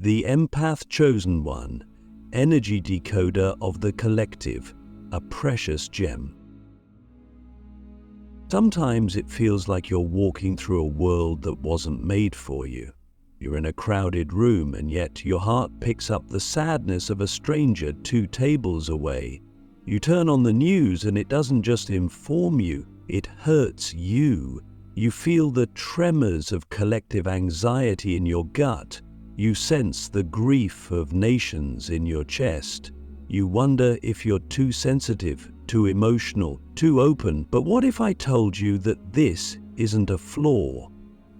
The Empath Chosen One, energy decoder of the collective, a precious gem. Sometimes it feels like you're walking through a world that wasn't made for you. You're in a crowded room, and yet your heart picks up the sadness of a stranger 2 tables away. You turn on the news and it doesn't just inform you, it hurts you. You feel the tremors of collective anxiety in your gut. You sense the grief of nations in your chest. You wonder if you're too sensitive, too emotional, too open. But what if I told you that this isn't a flaw?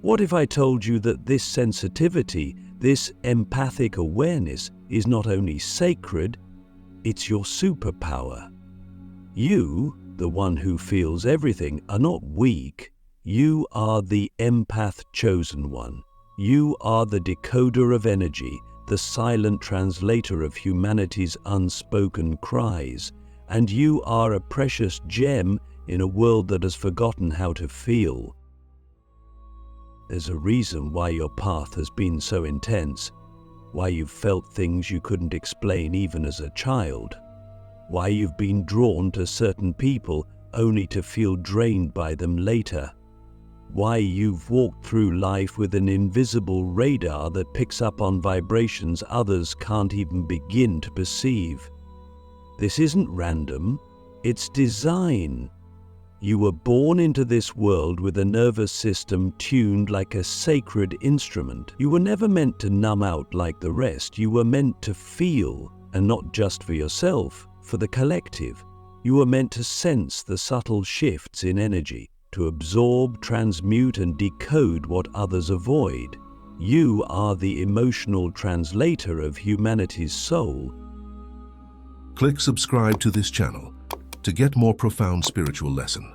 What if I told you that this sensitivity, this empathic awareness is not only sacred, it's your superpower? You, the one who feels everything, are not weak. You are the Empath Chosen One. You are the decoder of energy, the silent translator of humanity's unspoken cries, and you are a precious gem in a world that has forgotten how to feel. There's a reason why your path has been so intense, why you've felt things you couldn't explain even as a child, why you've been drawn to certain people only to feel drained by them later, why you've walked through life with an invisible radar that picks up on vibrations others can't even begin to perceive. This isn't random, it's design. You were born into this world with a nervous system tuned like a sacred instrument. You were never meant to numb out like the rest. You were meant to feel, and not just for yourself, for the collective. You were meant to sense the subtle shifts in energy, to absorb, transmute, and decode what others avoid. You are the emotional translator of humanity's soul. Click subscribe to this channel to get more profound spiritual lesson.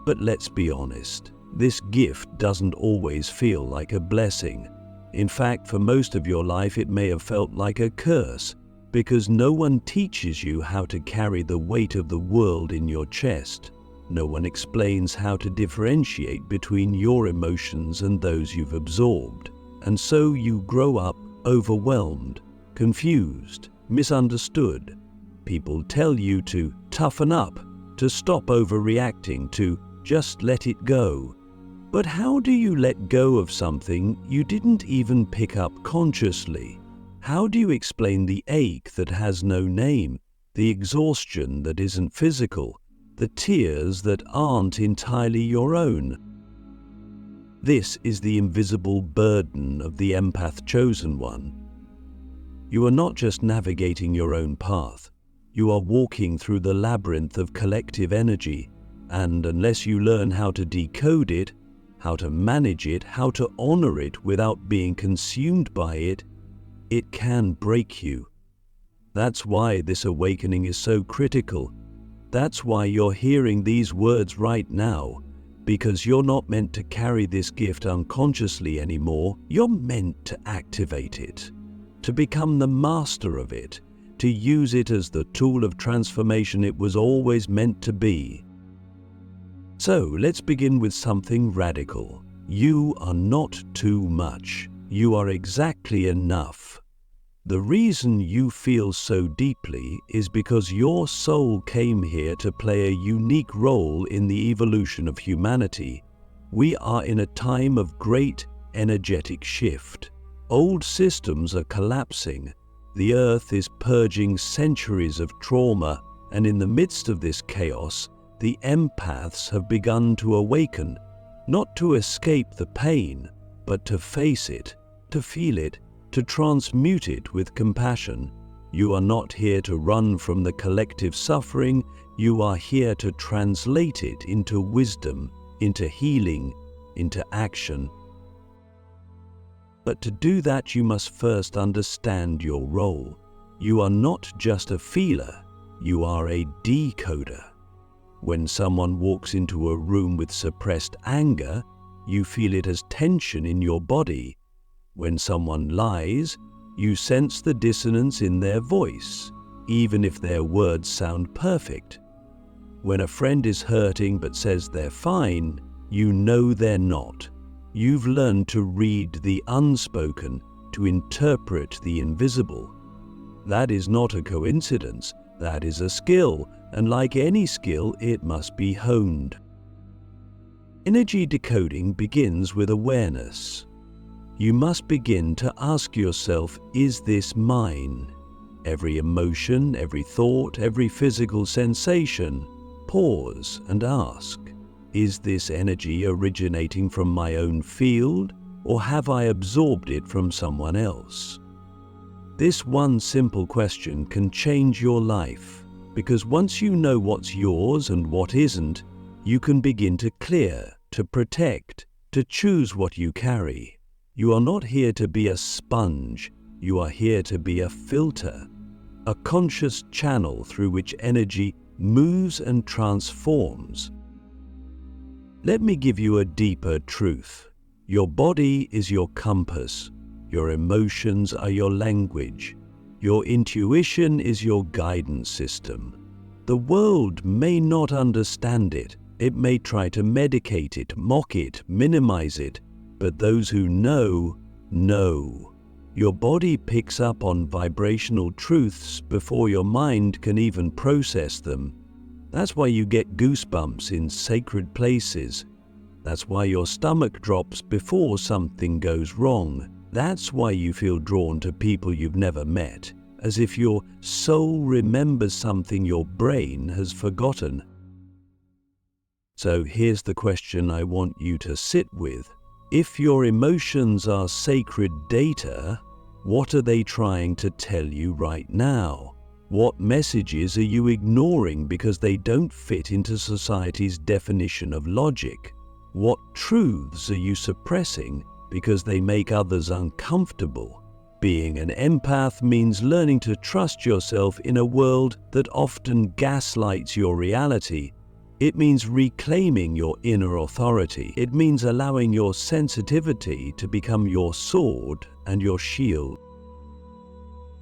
But let's be honest, this gift doesn't always feel like a blessing. In fact, for most of your life it may have felt like a curse, because no one teaches you how to carry the weight of the world in your chest. No one explains how to differentiate between your emotions and those you've absorbed. And so you grow up overwhelmed, confused, misunderstood. People tell you to toughen up, to stop overreacting, to just let it go. But how do you let go of something you didn't even pick up consciously? How do you explain the ache that has no name, the exhaustion that isn't physical, the tears that aren't entirely your own? This is the invisible burden of the Empath Chosen One. You are not just navigating your own path. You are walking through the labyrinth of collective energy, and unless you learn how to decode it, how to manage it, how to honor it without being consumed by it, it can break you. That's why this awakening is so critical. That's why you're hearing these words right now, because you're not meant to carry this gift unconsciously anymore. You're meant to activate it, to become the master of it, to use it as the tool of transformation it was always meant to be. So let's begin with something radical. You are not too much. You are exactly enough. The reason you feel so deeply is because your soul came here to play a unique role in the evolution of humanity. We are in a time of great energetic shift. Old systems are collapsing. The earth is purging centuries of trauma, and in the midst of this chaos, the empaths have begun to awaken, not to escape the pain, but to face it, to feel it, to transmute it with compassion. You are not here to run from the collective suffering. You are here to translate it into wisdom, into healing, into action. But to do that, you must first understand your role. You are not just a feeler, you are a decoder. When someone walks into a room with suppressed anger, you feel it as tension in your body. When someone lies, you sense the dissonance in their voice, even if their words sound perfect. When a friend is hurting but says they're fine, you know they're not. You've learned to read the unspoken, to interpret the invisible. That is not a coincidence, that is a skill, and like any skill, it must be honed. Energy decoding begins with awareness. You must begin to ask yourself, is this mine? Every emotion, every thought, every physical sensation, pause and ask, is this energy originating from my own field, or have I absorbed it from someone else? This one simple question can change your life, because once you know what's yours and what isn't, you can begin to clear, to protect, to choose what you carry. You are not here to be a sponge, you are here to be a filter, a conscious channel through which energy moves and transforms. Let me give you a deeper truth. Your body is your compass, your emotions are your language, your intuition is your guidance system. The world may not understand it, it may try to medicate it, mock it, minimize it, but those who know, know. Your body picks up on vibrational truths before your mind can even process them. That's why you get goosebumps in sacred places. That's why your stomach drops before something goes wrong. That's why you feel drawn to people you've never met, as if your soul remembers something your brain has forgotten. So here's the question I want you to sit with. If your emotions are sacred data, what are they trying to tell you right now? What messages are you ignoring because they don't fit into society's definition of logic? What truths are you suppressing because they make others uncomfortable? Being an empath means learning to trust yourself in a world that often gaslights your reality. It means reclaiming your inner authority. It means allowing your sensitivity to become your sword and your shield.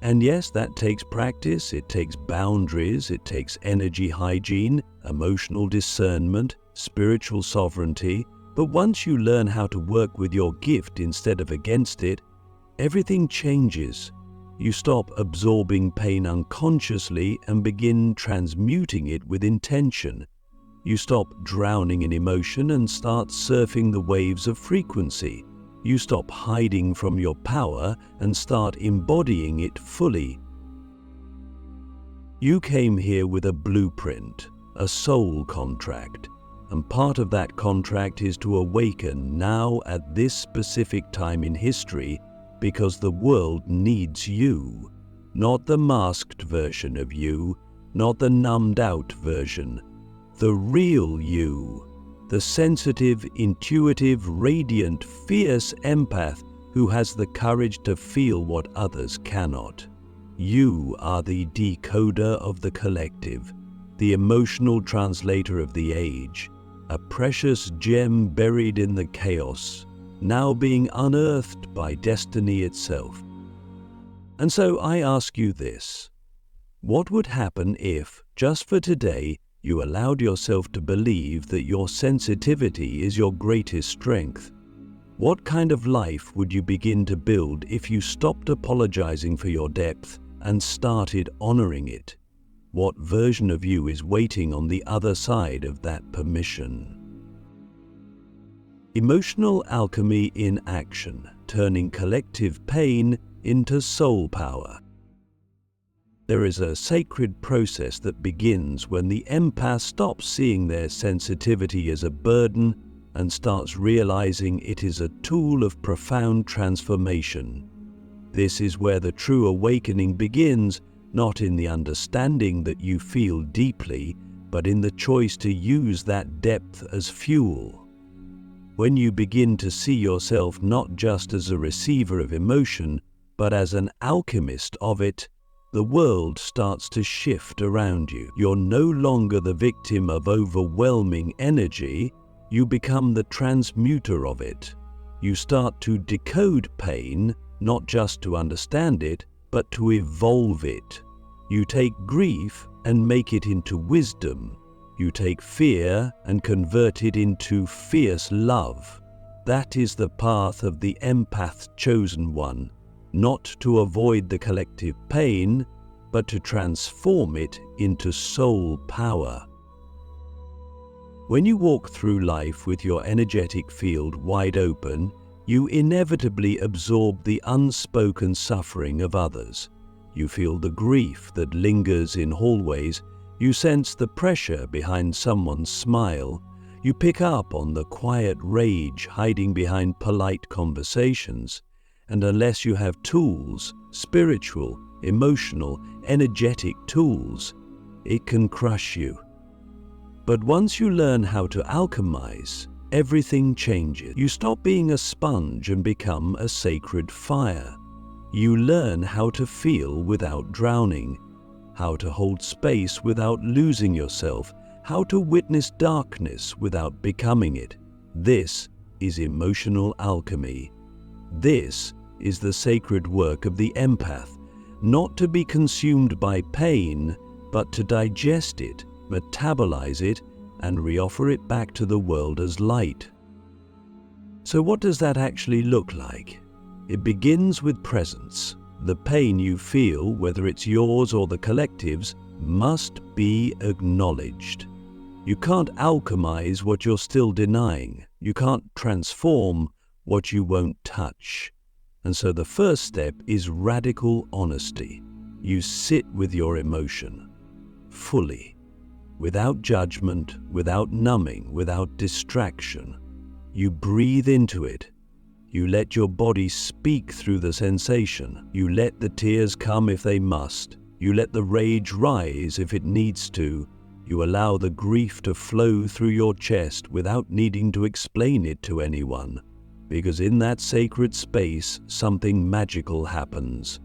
And yes, that takes practice, it takes boundaries, it takes energy hygiene, emotional discernment, spiritual sovereignty. But once you learn how to work with your gift instead of against it, everything changes. You stop absorbing pain unconsciously and begin transmuting it with intention. You stop drowning in emotion and start surfing the waves of frequency. You stop hiding from your power and start embodying it fully. You came here with a blueprint, a soul contract, and part of that contract is to awaken now at this specific time in history because the world needs you, not the masked version of you, not the numbed out version. The real you, the sensitive, intuitive, radiant, fierce empath who has the courage to feel what others cannot. You are the decoder of the collective, the emotional translator of the age, a precious gem buried in the chaos, now being unearthed by destiny itself. And so I ask you this: what would happen if, just for today, you allowed yourself to believe that your sensitivity is your greatest strength? What kind of life would you begin to build if you stopped apologizing for your depth and started honoring it? What version of you is waiting on the other side of that permission? Emotional alchemy in action, turning collective pain into soul power. There is a sacred process that begins when the empath stops seeing their sensitivity as a burden and starts realizing it is a tool of profound transformation. This is where the true awakening begins, not in the understanding that you feel deeply, but in the choice to use that depth as fuel. When you begin to see yourself not just as a receiver of emotion, but as an alchemist of it, the world starts to shift around you. You're no longer the victim of overwhelming energy, you become the transmuter of it. You start to decode pain, not just to understand it, but to evolve it. You take grief and make it into wisdom. You take fear and convert it into fierce love. That is the path of the empath chosen one, not to avoid the collective pain, but to transform it into soul power. When you walk through life with your energetic field wide open, you inevitably absorb the unspoken suffering of others. You feel the grief that lingers in hallways. You sense the pressure behind someone's smile. You pick up on the quiet rage hiding behind polite conversations. And unless you have tools, spiritual, emotional, energetic tools, it can crush you. But once you learn how to alchemize, everything changes. You stop being a sponge and become a sacred fire. You learn how to feel without drowning, how to hold space without losing yourself, how to witness darkness without becoming it. This is emotional alchemy. This is the sacred work of the empath, not to be consumed by pain, but to digest it, metabolize it, and reoffer it back to the world as light. So what does that actually look like? It begins with presence. The pain you feel, whether it's yours or the collective's, must be acknowledged. You can't alchemize what you're still denying. You can't transform what you won't touch. And so the first step is radical honesty. You sit with your emotion fully, without judgment, without numbing, without distraction. You breathe into it. You let your body speak through the sensation. You let the tears come if they must. You let the rage rise if it needs to. You allow the grief to flow through your chest without needing to explain it to anyone. Because in that sacred space, something magical happens.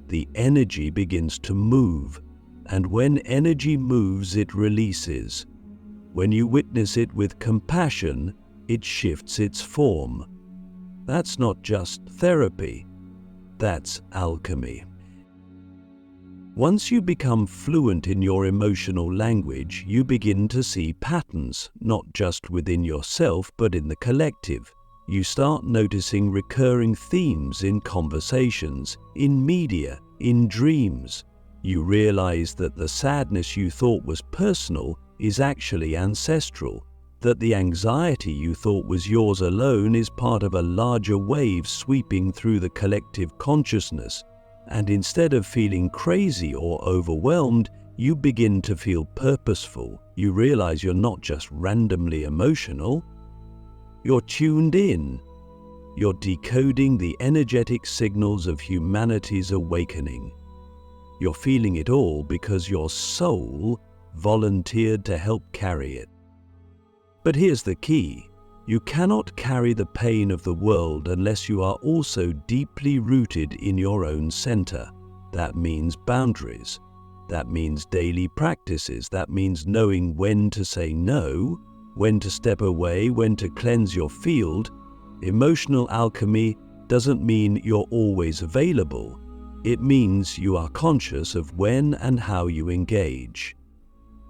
The energy begins to move. And when energy moves, it releases. When you witness it with compassion, it shifts its form. That's not just therapy, that's alchemy. Once you become fluent in your emotional language, you begin to see patterns, not just within yourself, but in the collective. You start noticing recurring themes in conversations, in media, in dreams. You realize that the sadness you thought was personal is actually ancestral, that the anxiety you thought was yours alone is part of a larger wave sweeping through the collective consciousness. And instead of feeling crazy or overwhelmed, you begin to feel purposeful. You realize you're not just randomly emotional, you're tuned in. You're decoding the energetic signals of humanity's awakening. You're feeling it all because your soul volunteered to help carry it. But here's the key. You cannot carry the pain of the world unless you are also deeply rooted in your own center. That means boundaries. That means daily practices. That means knowing when to say no, when to step away, when to cleanse your field. Emotional alchemy doesn't mean you're always available. It means you are conscious of when and how you engage.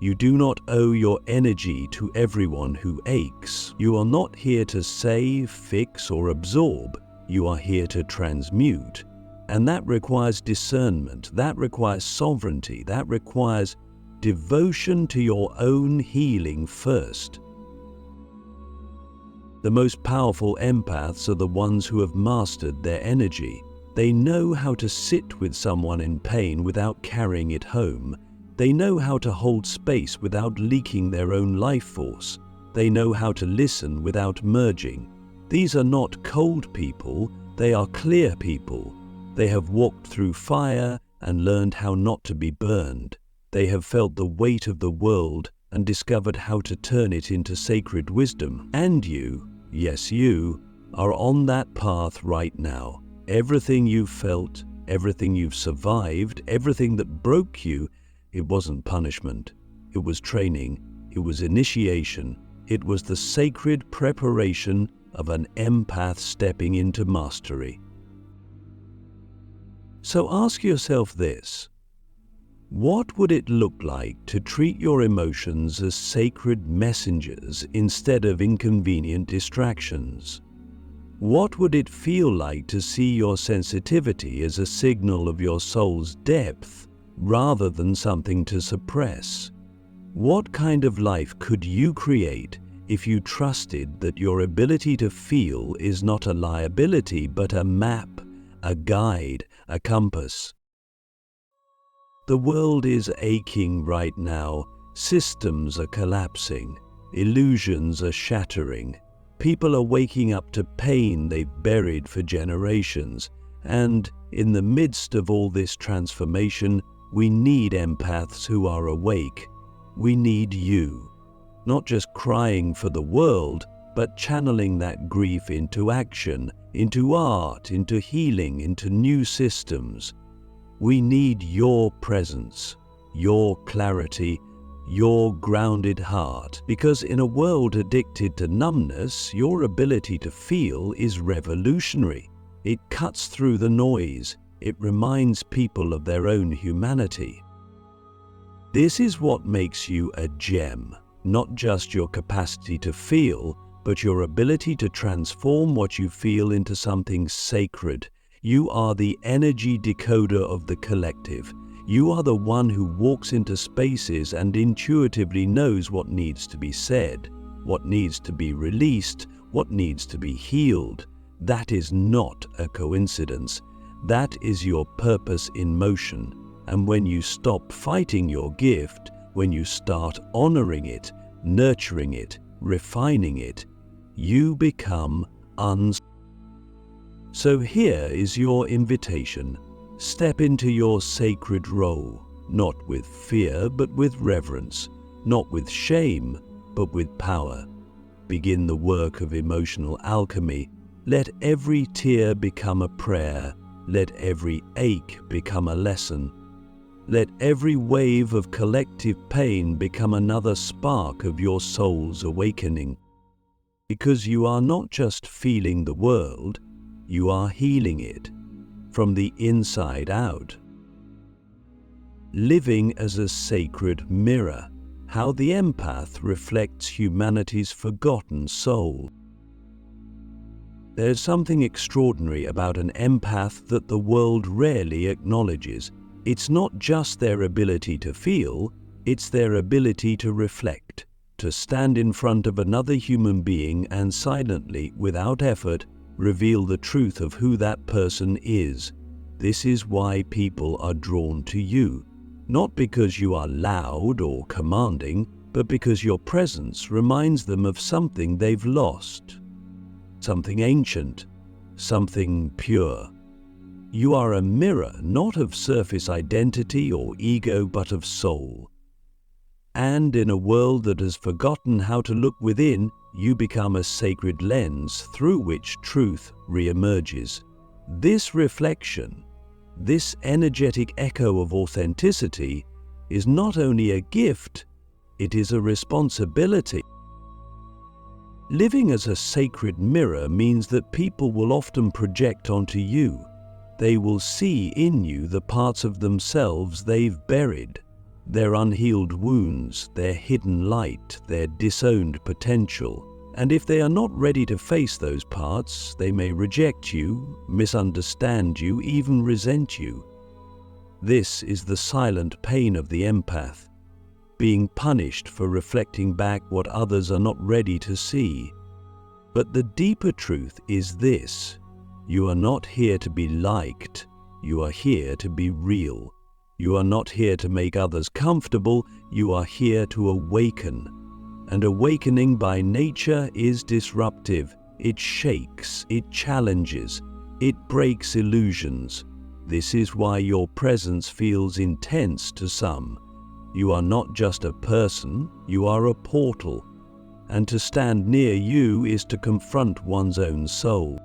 You do not owe your energy to everyone who aches. You are not here to save, fix, or absorb. You are here to transmute. And that requires discernment. That requires sovereignty. That requires devotion to your own healing first. The most powerful empaths are the ones who have mastered their energy. They know how to sit with someone in pain without carrying it home. They know how to hold space without leaking their own life force. They know how to listen without merging. These are not cold people, they are clear people. They have walked through fire and learned how not to be burned. They have felt the weight of the world and discovered how to turn it into sacred wisdom. And you, yes you, are on that path right now. Everything you've felt, everything you've survived, everything that broke you, it wasn't punishment. It was training. It was initiation. It was the sacred preparation of an empath stepping into mastery. So ask yourself this. What would it look like to treat your emotions as sacred messengers instead of inconvenient distractions? What would it feel like to see your sensitivity as a signal of your soul's depth rather than something to suppress? What kind of life could you create if you trusted that your ability to feel is not a liability but a map, a guide, a compass? The world is aching right now. Systems are collapsing. Illusions are shattering. People are waking up to pain they've buried for generations. And in the midst of all this transformation, we need empaths who are awake. We need you. Not just crying for the world, but channeling that grief into action, into art, into healing, into new systems. We need your presence, your clarity, your grounded heart, because in a world addicted to numbness, your ability to feel is revolutionary. It cuts through the noise. It reminds people of their own humanity. This is what makes you a gem, not just your capacity to feel, but your ability to transform what you feel into something sacred. You are the energy decoder of the collective. You are the one who walks into spaces and intuitively knows what needs to be said, what needs to be released, what needs to be healed. That is not a coincidence. That is your purpose in motion. And when you stop fighting your gift, when you start honoring it, nurturing it, refining it, you become unstoppable. So here is your invitation. Step into your sacred role, not with fear, but with reverence, not with shame, but with power. Begin the work of emotional alchemy. Let every tear become a prayer. Let every ache become a lesson. Let every wave of collective pain become another spark of your soul's awakening. Because you are not just feeling the world, you are healing it from the inside out. Living as a sacred mirror, how the empath reflects humanity's forgotten soul. There's something extraordinary about an empath that the world rarely acknowledges. It's not just their ability to feel, it's their ability to reflect, to stand in front of another human being and silently, without effort, reveal the truth of who that person is. This is why people are drawn to you, not because you are loud or commanding, but because your presence reminds them of something they've lost, something ancient, something pure. You are a mirror, not of surface identity or ego, but of soul. And in a world that has forgotten how to look within, you become a sacred lens through which truth re-emerges. This reflection, this energetic echo of authenticity, is not only a gift, it is a responsibility. Living as a sacred mirror means that people will often project onto you. They will see in you the parts of themselves they've buried, their unhealed wounds, their hidden light, their disowned potential. And if they are not ready to face those parts, they may reject you, misunderstand you, even resent you. This is the silent pain of the empath, being punished for reflecting back what others are not ready to see. But the deeper truth is this: you are not here to be liked, you are here to be real. You are not here to make others comfortable, you are here to awaken. And awakening by nature is disruptive. It shakes, it challenges, it breaks illusions. This is why your presence feels intense to some. You are not just a person, you are a portal. And to stand near you is to confront one's own soul.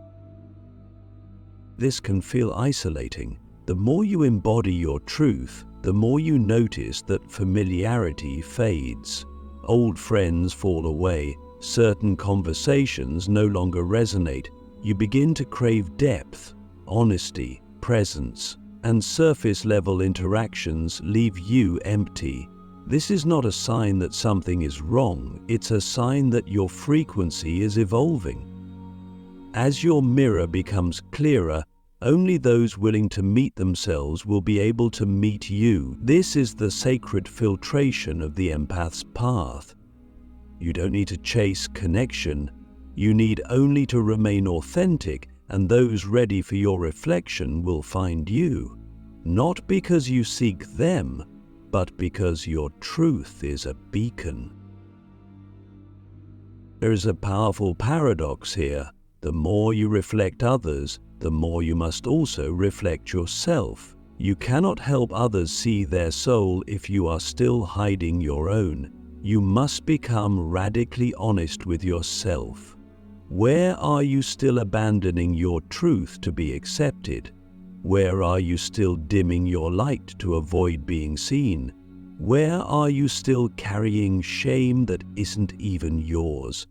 This can feel isolating. The more you embody your truth, the more you notice that familiarity fades. Old friends fall away, certain conversations no longer resonate. You begin to crave depth, honesty, presence, and surface-level interactions leave you empty. This is not a sign that something is wrong, it's a sign that your frequency is evolving. As your mirror becomes clearer, only those willing to meet themselves will be able to meet you. This is the sacred filtration of the empath's path. You don't need to chase connection. You need only to remain authentic, and those ready for your reflection will find you. Not because you seek them, but because your truth is a beacon. There is a powerful paradox here. The more you reflect others, the more you must also reflect yourself. You cannot help others see their soul if you are still hiding your own. You must become radically honest with yourself. Where are you still abandoning your truth to be accepted? Where are you still dimming your light to avoid being seen? Where are you still carrying shame that isn't even yours?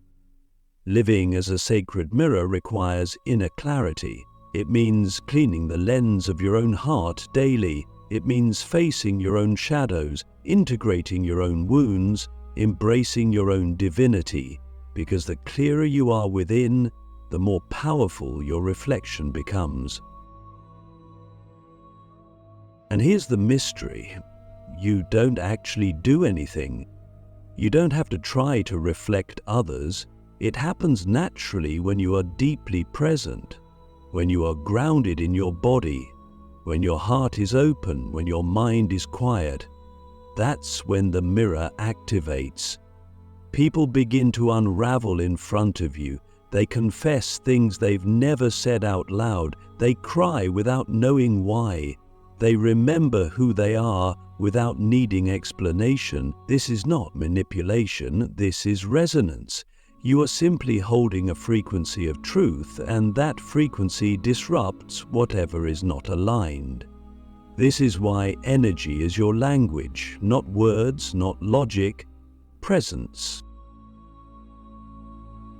Living as a sacred mirror requires inner clarity. It means cleaning the lens of your own heart daily. It means facing your own shadows, integrating your own wounds, embracing your own divinity, because the clearer you are within, the more powerful your reflection becomes. And here's the mystery. You don't actually do anything. You don't have to try to reflect others. It happens naturally when you are deeply present, when you are grounded in your body, when your heart is open, when your mind is quiet. That's when the mirror activates. People begin to unravel in front of you. They confess things they've never said out loud. They cry without knowing why. They remember who they are without needing explanation. This is not manipulation, this is resonance. You are simply holding a frequency of truth, and that frequency disrupts whatever is not aligned. This is why energy is your language, not words, not logic, presence.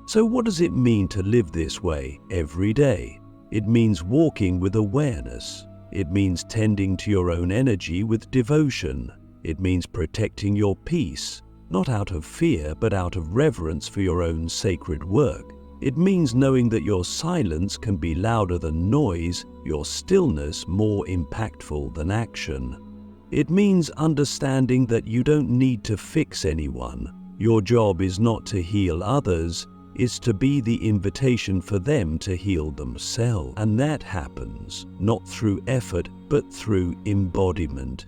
So what does it mean to live this way every day? It means walking with awareness. It means tending to your own energy with devotion. It means protecting your peace, not out of fear, but out of reverence for your own sacred work. It means knowing that your silence can be louder than noise, your stillness more impactful than action. It means understanding that you don't need to fix anyone. Your job is not to heal others, it's to be the invitation for them to heal themselves. And that happens not through effort, but through embodiment.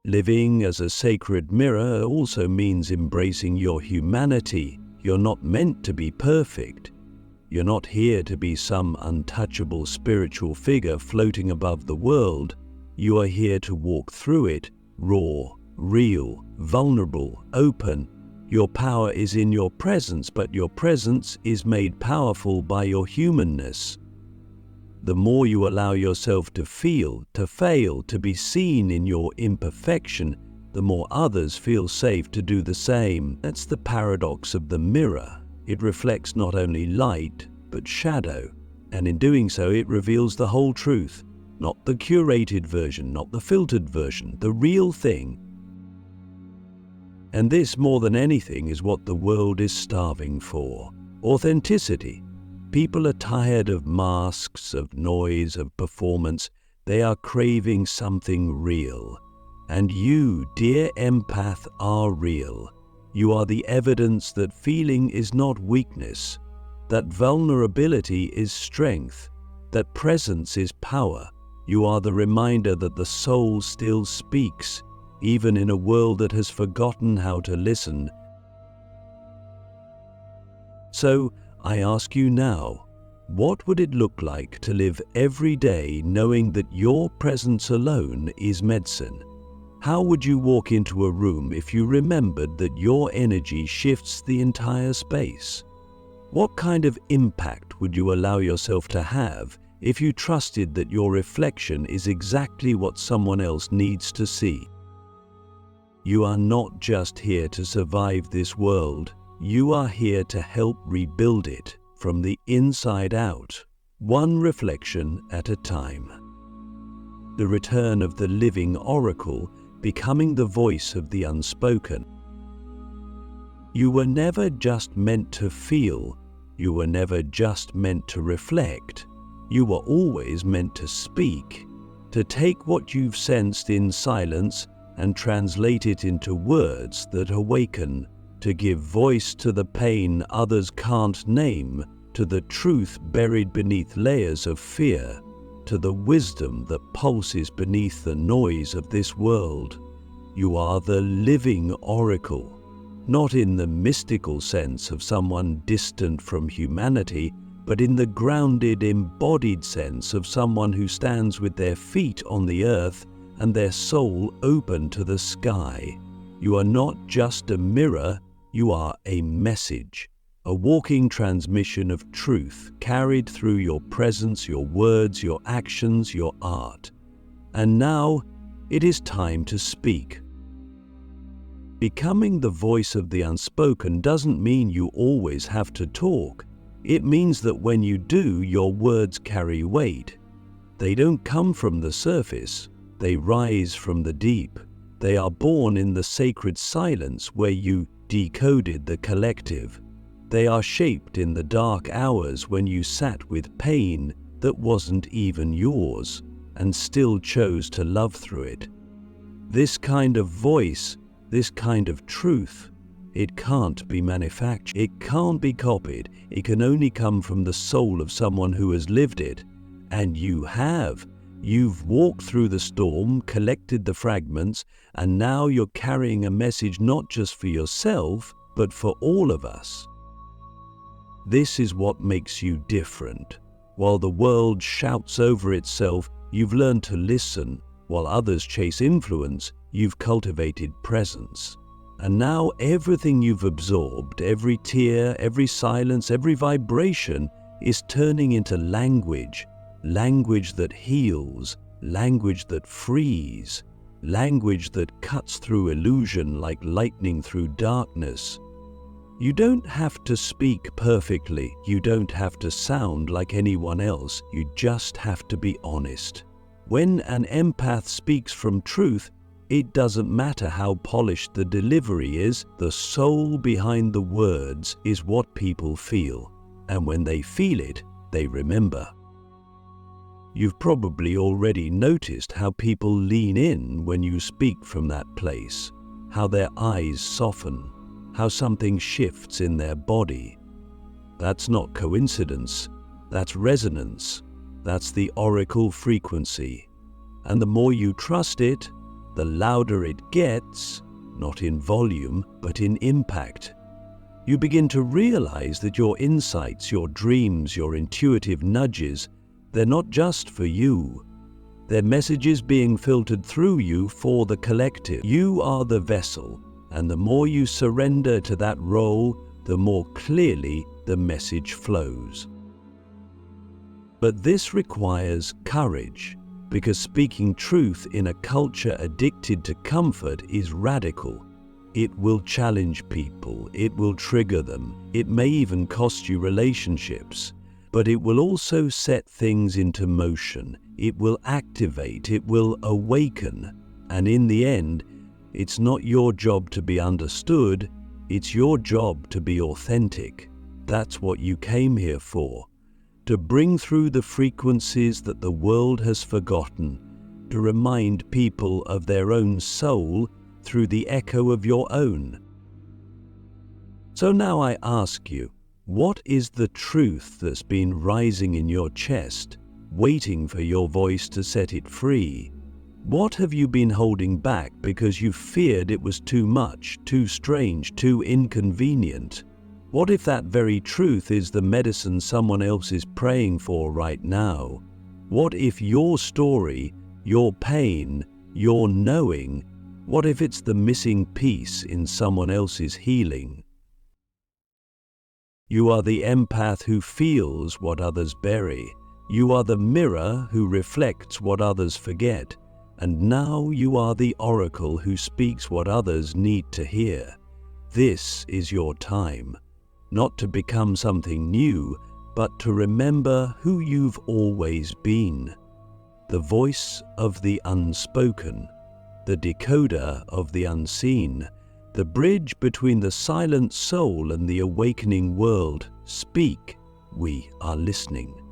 Living as a sacred mirror also means embracing your humanity. You're not meant to be perfect. You're not here to be some untouchable spiritual figure floating above the world. You are here to walk through it, raw, real, vulnerable, open. Your power is in your presence, but your presence is made powerful by your humanness. The more you allow yourself to feel, to fail, to be seen in your imperfection, the more others feel safe to do the same. That's the paradox of the mirror. It reflects not only light, but shadow. And in doing so, it reveals the whole truth. Not the curated version, not the filtered version, the real thing. And this, more than anything, is what the world is starving for. Authenticity. People are tired of masks, of noise, of performance. They are craving something real. And you, dear empath, are real. You are the evidence that feeling is not weakness, that vulnerability is strength, that presence is power. You are the reminder that the soul still speaks, even in a world that has forgotten how to listen. So, I ask you now, what would it look like to live every day knowing that your presence alone is medicine? How would you walk into a room if you remembered that your energy shifts the entire space? What kind of impact would you allow yourself to have if you trusted that your reflection is exactly what someone else needs to see? You are not just here to survive this world. You are here to help rebuild it from the inside out, one reflection at a time. The return of the living oracle, becoming the voice of the unspoken. You were never just meant to feel, You were never just meant to reflect. You were always meant to speak, to take what you've sensed in silence and translate it into words that awaken, to give voice to the pain others can't name, to the truth buried beneath layers of fear, to the wisdom that pulses beneath the noise of this world. You are the living oracle, not in the mystical sense of someone distant from humanity, but in the grounded, embodied sense of someone who stands with their feet on the earth and their soul open to the sky. You are not just a mirror, you are a message, a walking transmission of truth carried through your presence, your words, your actions, your art. And now it is time to speak. Becoming the voice of the unspoken doesn't mean you always have to talk. It means that when you do, your words carry weight. They don't come from the surface, they rise from the deep. They are born in the sacred silence where you decoded the collective. They are shaped in the dark hours when you sat with pain that wasn't even yours and still chose to love through it. This kind of voice, this kind of truth, it can't be manufactured, it can't be copied, it can only come from the soul of someone who has lived it. And you have. You've walked through the storm, collected the fragments, and now you're carrying a message not just for yourself, but for all of us. This is what makes you different. While the world shouts over itself, you've learned to listen. While others chase influence, you've cultivated presence. And now everything you've absorbed, every tear, every silence, every vibration, is turning into language. Language that heals, language that frees, language that cuts through illusion like lightning through darkness. You don't have to speak perfectly, you don't have to sound like anyone else, you just have to be honest. When an empath speaks from truth, it doesn't matter how polished the delivery is, the soul behind the words is what people feel. And when they feel it, they remember. You've probably already noticed how people lean in when you speak from that place, how their eyes soften, how something shifts in their body. That's not coincidence, that's resonance, that's the oracle frequency. And the more you trust it, the louder it gets, not in volume, but in impact. You begin to realize that your insights, your dreams, your intuitive nudges, they're not just for you. They're messages being filtered through you for the collective. You are the vessel, and the more you surrender to that role, the more clearly the message flows. But this requires courage, because speaking truth in a culture addicted to comfort is radical. It will challenge people, it will trigger them, it may even cost you relationships. But it will also set things into motion, it will activate, it will awaken, and in the end, it's not your job to be understood, it's your job to be authentic. That's what you came here for, to bring through the frequencies that the world has forgotten, to remind people of their own soul through the echo of your own. So now I ask you, what is the truth that's been rising in your chest, waiting for your voice to set it free? What have you been holding back because you feared it was too much, too strange, too inconvenient? What if that very truth is the medicine someone else is praying for right now? What if your story, your pain, your knowing, what if it's the missing piece in someone else's healing? You are the empath who feels what others bury. You are the mirror who reflects what others forget. And now you are the oracle who speaks what others need to hear. This is your time, not to become something new, but to remember who you've always been. The voice of the unspoken, the decoder of the unseen, the bridge between the silent soul and the awakening world, Speak, we are listening.